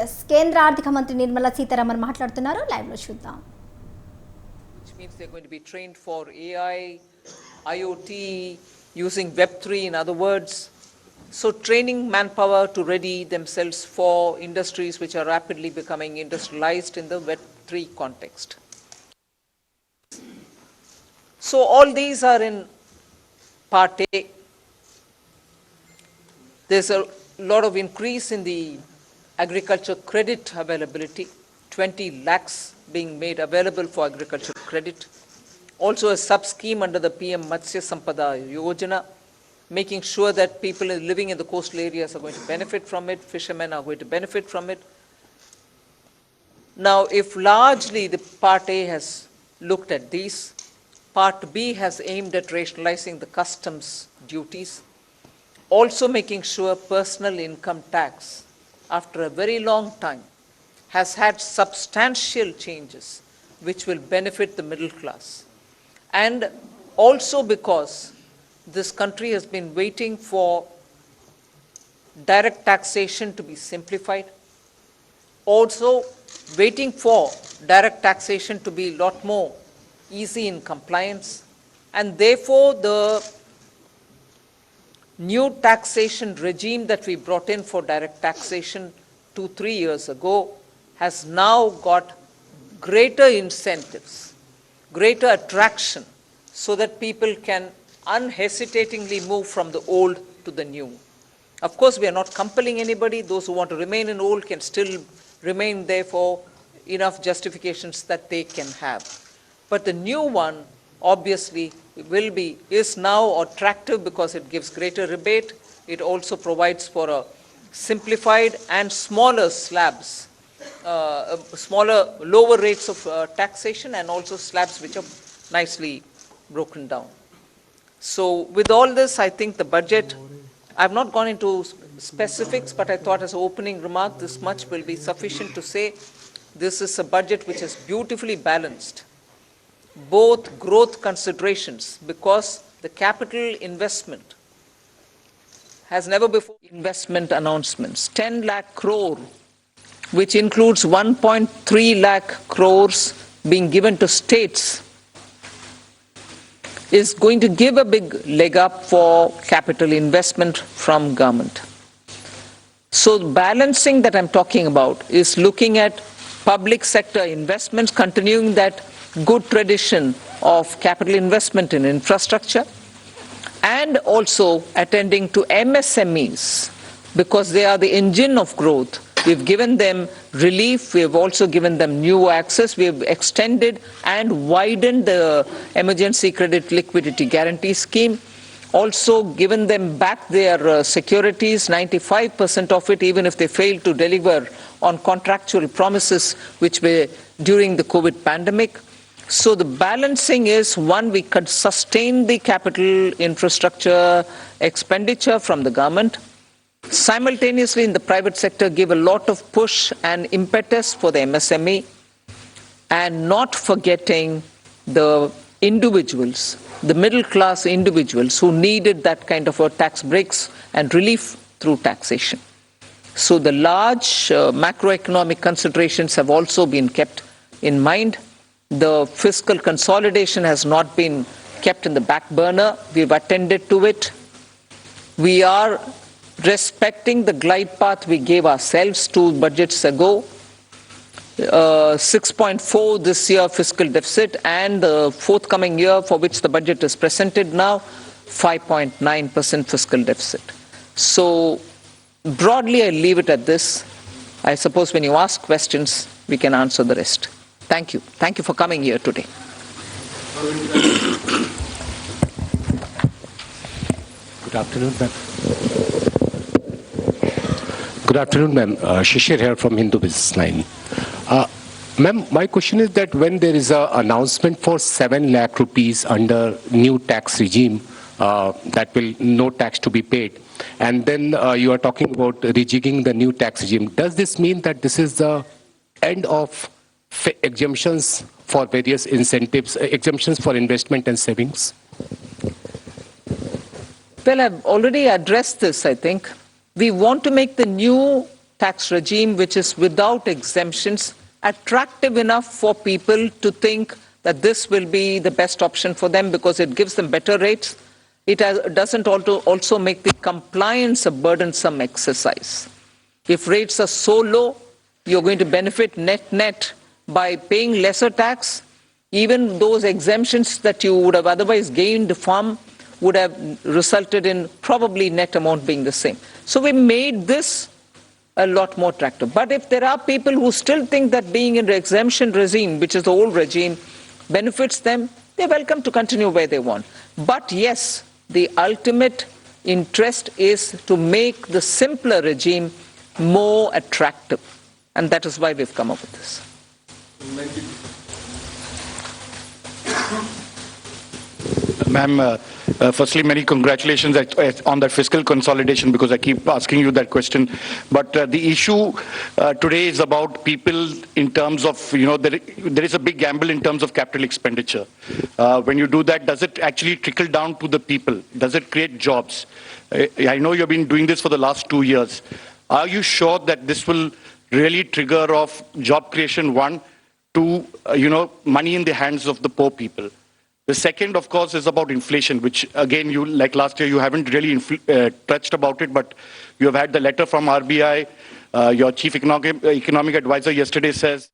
Yes కేంద్ర ఆర్థిక మంత్రి నిర్మలా సీతారామన్ మాట్లాడుతున్నారు, లైవ్ లో చూద్దాం. Which means they're going to be trained for AI, IoT, using Web3 in other words. So training manpower to ready themselves for industries which are rapidly becoming industrialized in the Web3 context. So all these are in part A. There's a lot of increase in the agriculture credit availability, 20 lakhs being made available for agriculture credit. Also a sub-scheme under the PM Matsya Sampada Yojana, making sure that people living in the coastal areas are going to benefit from it, fishermen are going to benefit from it. Now, if largely the Part A has looked at these, Part B has aimed at rationalizing the customs duties, also making sure personal income tax, after a very long time, has had substantial changes which will benefit the middle class. And also because this country has been waiting for direct taxation to be simplified, also waiting for direct taxation to be a lot more easy in compliance, and therefore the new taxation regime that we brought in for direct taxation 2-3 years ago has now got greater incentives, greater attraction, so that people can unhesitatingly move from the old to the new. Of course, we are not compelling anybody. Those who want to remain in old can still remain there for enough justifications that they can have. But the new one obviously is now attractive because it gives greater rebate. It also provides for a simplified and smaller slabs, smaller, lower rates of taxation, and also slabs which are nicely broken down. So with all this, I think the budget, I've not gone into specifics, but I thought as an opening remark, this much will be sufficient to say this is a budget which is beautifully balanced. Both growth considerations, because the capital investment has never before investment announcements, 10 lakh crore, which includes 1.3 lakh crores being given to states, is going to give a big leg up for capital investment from government. So balancing that I'm talking about is looking at public sector investments, continuing that good tradition of capital investment in infrastructure, and also attending to MSMEs, because they are the engine of growth. We've given them relief, we have also given them new access, we have extended and widened the emergency credit liquidity guarantee scheme, also given them back their securities, 95% of it, even if they fail to deliver on contractual promises which were during the COVID pandemic. So the balancing is, one, we could sustain the capital infrastructure expenditure from the government, simultaneously in the private sector give a lot of push and impetus for the MSME, and not forgetting the individuals, the middle class individuals who needed that kind of a tax breaks and relief through taxation. So the large macroeconomic considerations have also been kept in mind. The fiscal consolidation has not been kept in the back burner. We've attended to it. We are respecting the glide path we gave ourselves 2 budgets ago. 6.4 this year fiscal deficit, and the forthcoming year for which the budget is presented now, 5.9% fiscal deficit. So broadly, I leave it at this. I suppose when you ask questions, we can answer the rest. Thank you. Thank you for coming here today. Good afternoon, ma'am. Good afternoon, ma'am. Shishir here from Hindu Business Line. Ma'am, my question is that when there is an announcement for 7 lakh rupees under new tax regime, that will no tax to be paid, and then you are talking about rejigging the new tax regime, does this mean that this is the end of exemptions for various incentives, exemptions for investment and savings? Well, I've already addressed this, I think. We want to make the new tax regime which is without exemptions attractive enough for people to think that this will be the best option for them because it gives them better rates. It doesn't also make the compliance a burdensome exercise. If rates are so low, you're going to benefit net by paying lesser tax. Even those exemptions that you would have otherwise gained from would have resulted in probably net amount being the same. So we made this a lot more attractive. But if there are people who still think that being in the exemption regime, which is the old regime, benefits them, they're welcome to continue where they want. But yes, the ultimate interest is to make the simpler regime more attractive. And that is why we've come up with this. Ma'am, firstly, many congratulations on that fiscal consolidation because I keep asking you that question. But the issue today is about people in terms of, there is a big gamble in terms of capital expenditure. When you do that, does it actually trickle down to the people? Does it create jobs? I know you've been doing this for the last 2 years. Are you sure that this will really trigger off job creation, one, two, money in the hands of the poor people? The second, of course, is about inflation, which, again, you like last year, you haven't really touched about it, but you have had the letter from RBI. Your chief economic advisor yesterday says